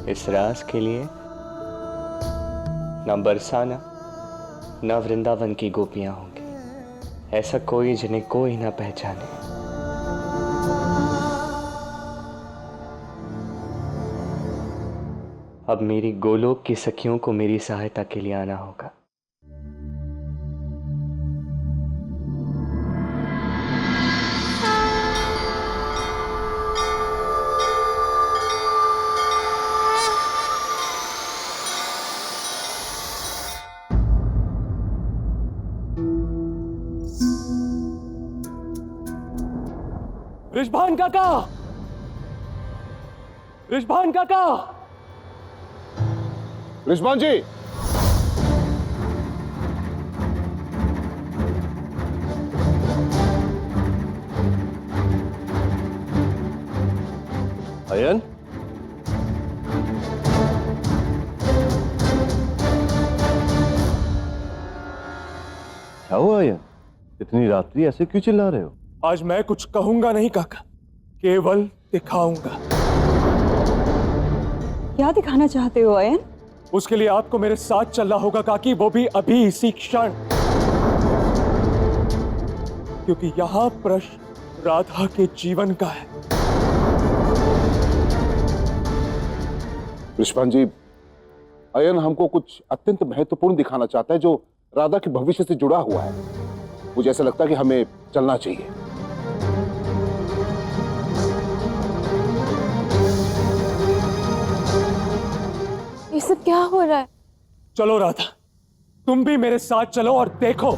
इस राज के लिए न बरसाना न वृंदावन की गोपियां होंगी, ऐसा कोई जिन्हें कोई ना पहचाने। अब मेरी गोलोक की सखियों को मेरी सहायता के लिए आना होगा। ऋषभान काका, ऋषभान काका, ऋषभान जी, अयन, क्या हुआ अयन? इतनी रात्रि ऐसे क्यों चिल्ला रहे हो? आज मैं कुछ कहूंगा नहीं काका, केवल दिखाऊंगा। क्या दिखाना चाहते हो अयन? उसके लिए आपको मेरे साथ चलना होगा काकी, वो भी अभी इसी क्षण, क्योंकि यहां प्रश्न राधा के जीवन का है। ऋषभान जी, अयन हमको कुछ अत्यंत महत्वपूर्ण दिखाना चाहता है जो राधा के भविष्य से जुड़ा हुआ है। मुझे ऐसा लगता है कि हमें चलना चाहिए। ये सब क्या हो रहा है? चलो राधा, तुम भी मेरे साथ चलो और देखो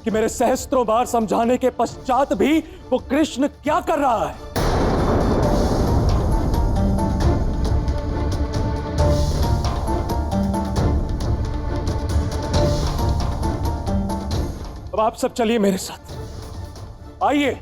कि मेरे सहस्त्रों बार समझाने के पश्चात भी वो कृष्ण क्या कर रहा है। अब आप सब चलिए मेरे साथ, आइए।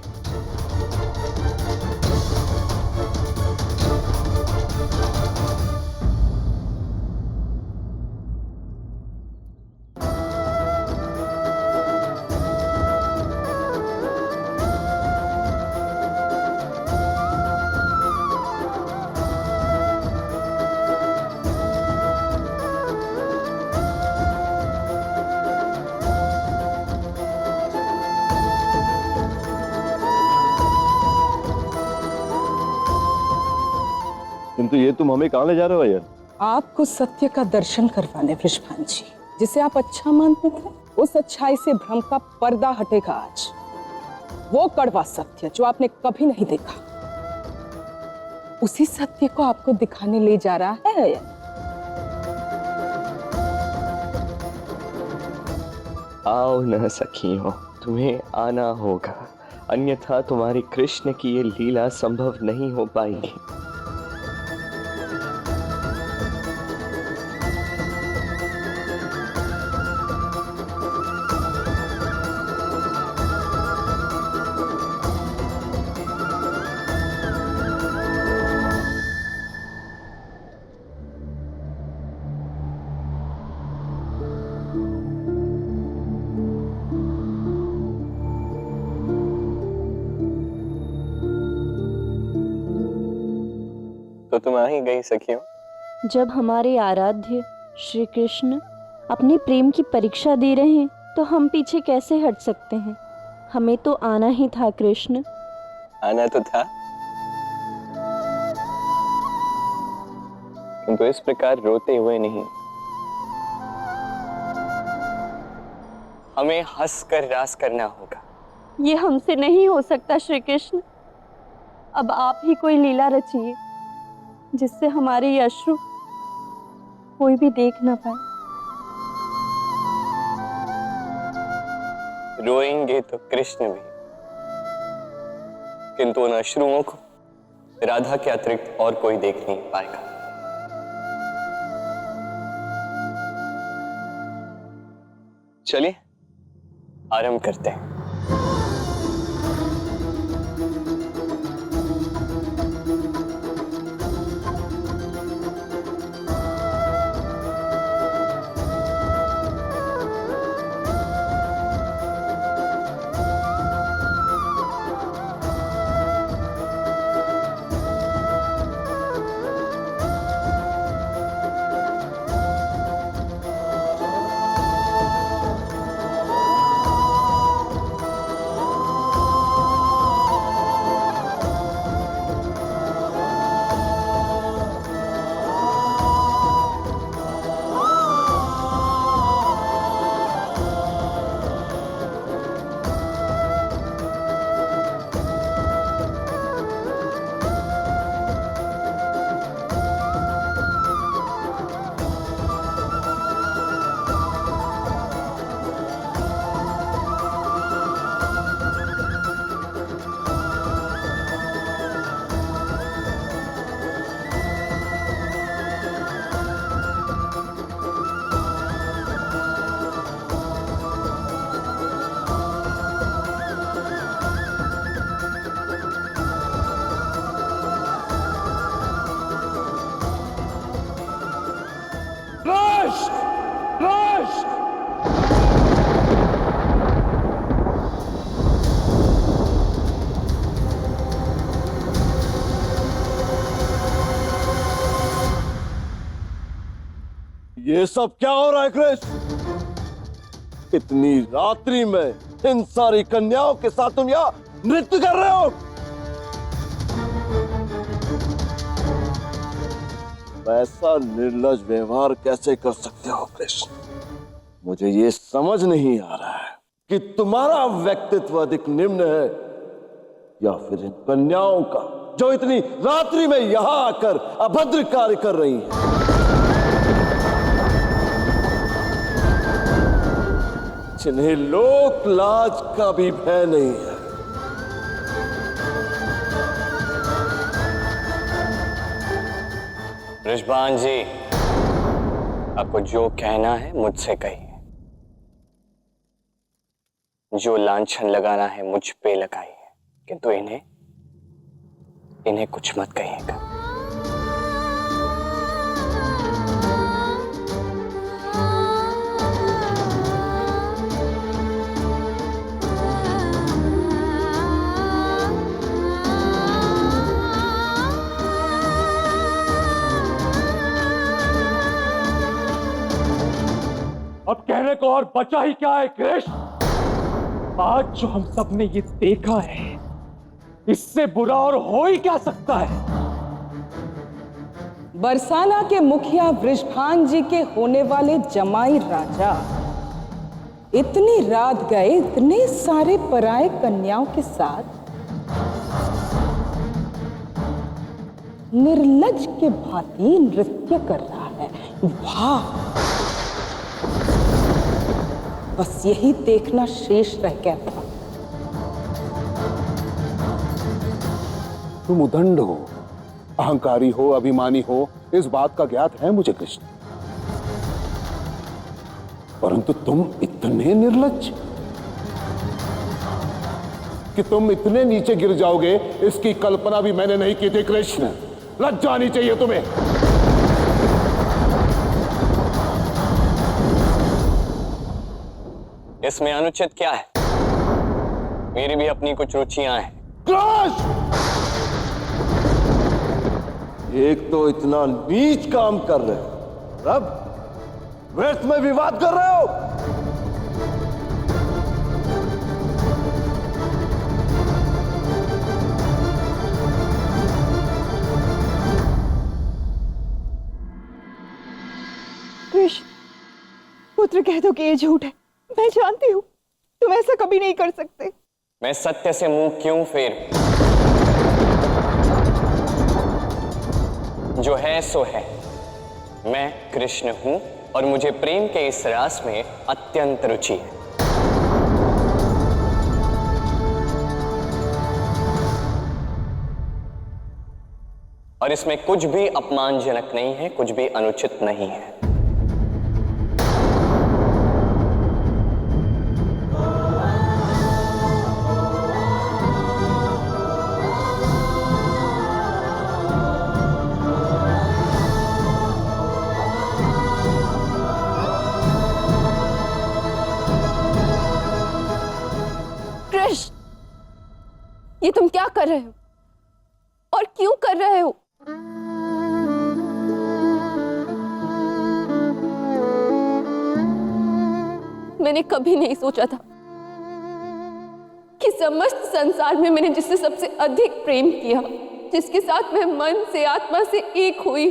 किंतु ये तुम हमें कहाँ ले जा रहे हो अयन? आपको सत्य का दर्शन करवाने वृषभान जी, जिसे आप अच्छा मानते थे, उस अच्छाई से भ्रम का पर्दा हटेगा आज। वो कड़वा सत्य जो आपने कभी नहीं देखा, उसी सत्य को आपको दिखाने ले जा रहा है अयन। आओ न सखियों, तुम्हें आना होगा, अन्यथा तुम्हारी कृष्ण की ये लीला संभव नहीं हो पाएगी। तो तुम आ ही गई सखियों। जब हमारे आराध्य श्री कृष्ण अपने प्रेम की परीक्षा दे रहे हैं तो हम पीछे कैसे हट सकते हैं? हमें तो आना ही था कृष्ण। आना तो था, किंतु इस प्रकार रोते हुए नहीं, हमें हंसकर रास करना होगा। ये हमसे नहीं हो सकता श्री कृष्ण। अब आप ही कोई लीला रचिए जिससे हमारे ये अश्रु कोई भी देख ना पाए। रोएंगे तो कृष्ण भी, किंतु उन अश्रुओं को राधा के अतिरिक्त और कोई देख नहीं पाएगा। चलिए आरंभ करते हैं। ये सब क्या हो रहा है कृष्ण? इतनी रात्रि में इन सारी कन्याओं के साथ तुम यहाँ नृत्य कर रहे हो? ऐसा निर्लज व्यवहार कैसे कर सकते हो कृष्ण? मुझे ये समझ नहीं आ रहा है कि तुम्हारा व्यक्तित्व अधिक निम्न है या फिर इन कन्याओं का, जो इतनी रात्रि में यहां आकर अभद्र कार्य कर रही हैं। जिन्हें लोक लाज का भी भय नहीं है। ऋषभान जी, आपको जो कहना है मुझसे कहिए, जो लांछन लगाना है मुझ पे लगाइए, किंतु इन्हें कुछ मत कहिएगा। अब कहने को और बचा ही क्या है कृष्ण? आज जो हम सब ने ये देखा है, इससे बुरा और हो ही क्या सकता है? बरसाना के मुखिया वृषभान जी के होने वाले जमाई राजा इतनी रात गए इतने सारे पराये कन्याओं के साथ निर्लज के भांति नृत्य कर रहा है। वाह! बस यही देखना शेष रह गया था। तुम उदंड हो, अहंकारी हो, अभिमानी हो, इस बात का ज्ञात है मुझे कृष्ण, परंतु तुम इतने निर्लज्ज कि तुम इतने नीचे गिर जाओगे, इसकी कल्पना भी मैंने नहीं की थी कृष्ण। लज्जा आनी चाहिए तुम्हें। इसमें अनुचित क्या है? मेरी भी अपनी कुछ रुचियां हैं। कृष्ण! एक तो इतना नीच काम कर रहे हो, अब व्यर्थ में विवाद कर रहे हो। कृष्ण, पुत्र कह दो कि ये झूठ है। मैं जानती हूँ तुम ऐसा कभी नहीं कर सकते। मैं सत्य से मुंह क्यों फेरूं? जो है सो है। मैं कृष्ण हूं और मुझे प्रेम के इस रास में अत्यंत रुचि है। और इसमें कुछ भी अपमानजनक नहीं है, कुछ भी अनुचित नहीं है। ये तुम क्या कर रहे हो और क्यों कर रहे हो? मैंने कभी नहीं सोचा था कि समस्त संसार में मैंने जिससे सबसे अधिक प्रेम किया, जिसके साथ मैं मन से आत्मा से एक हुई,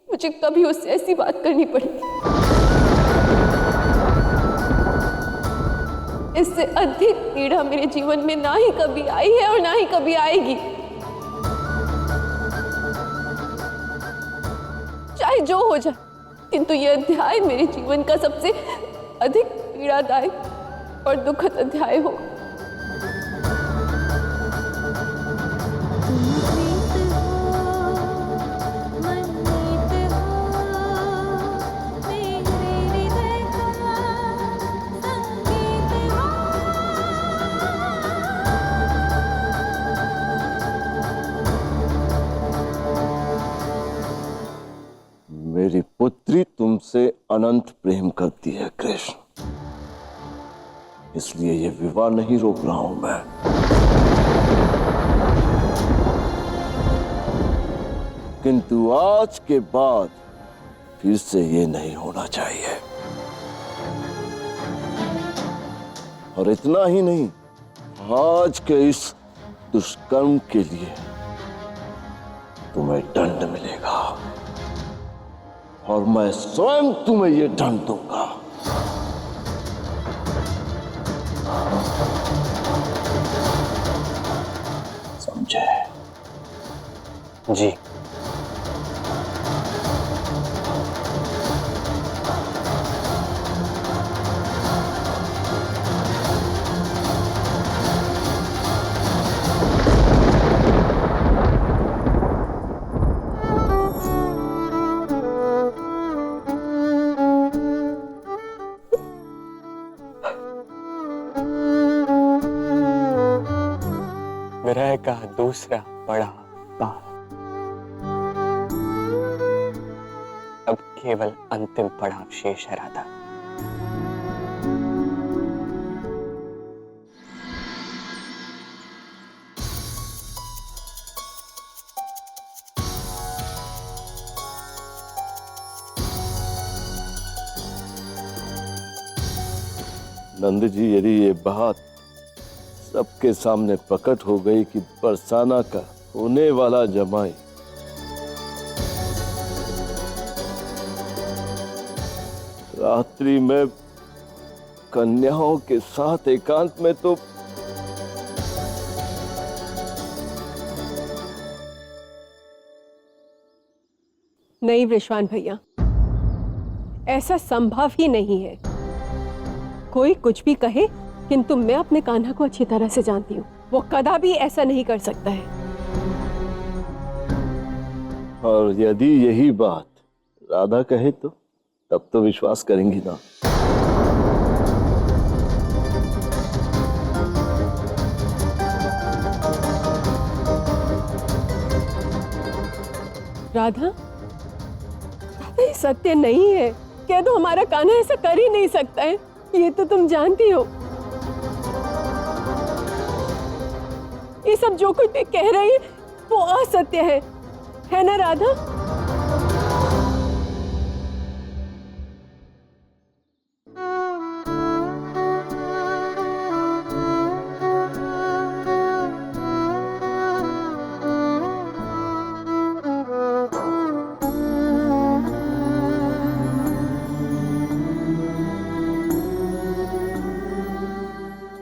मुझे कभी उससे ऐसी बात करनी पड़ी। इससे अधिक पीड़ा मेरे जीवन में ना ही कभी आई है और ना ही कभी आएगी। चाहे जो हो जाए, किंतु यह अध्याय मेरे जीवन का सबसे अधिक पीड़ादायक और दुखद अध्याय हो। मेरी पुत्री तुमसे अनंत प्रेम करती है कृष्ण, इसलिए यह विवाह नहीं रोक रहा हूं मैं। किंतु आज के बाद फिर से ये नहीं होना चाहिए। और इतना ही नहीं, आज के इस दुष्कर्म के लिए तुम्हें दंड मिलेगा और मैं स्वयं तुम्हें यह दंड दूंगा। समझे? जी। विरह का दूसरा बड़ा पहाड़, अब केवल अंतिम पड़ाव शेष है राधा। नंद जी, यदि ये बात सबके सामने प्रकट हो गई कि बरसाना का होने वाला जमाई रात्रि में कन्याओं के साथ एकांत में, तो नहीं वृषभान भैया, ऐसा संभव ही नहीं है। कोई कुछ भी कहे, किंतु मैं अपने कान्हा को अच्छी तरह से जानती हूँ। वो कदापि ऐसा नहीं कर सकता है। और यदि यही बात राधा कहे तो तब तो विश्वास करेंगी ना। राधा, ये सत्य नहीं है। क्या तो हमारा कान्हा ऐसा कर ही नहीं सकता है, ये तो तुम जानती हो। ये सब जो कुछ भी कह रही है वो असत्य है ना राधा?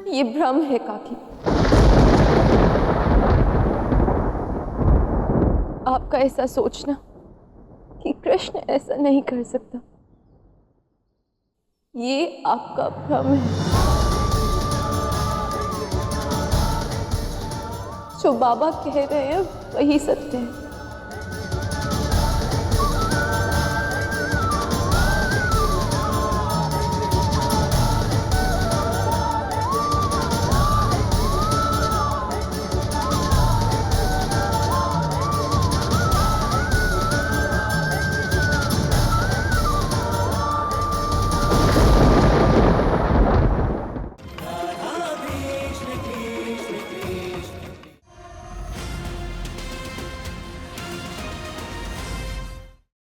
ये भ्रम है काकी। आपका ऐसा सोचना कि कृष्ण ऐसा नहीं कर सकता, ये आपका भ्रम है। जो बाबा कह रहे हैं वही सत्य है।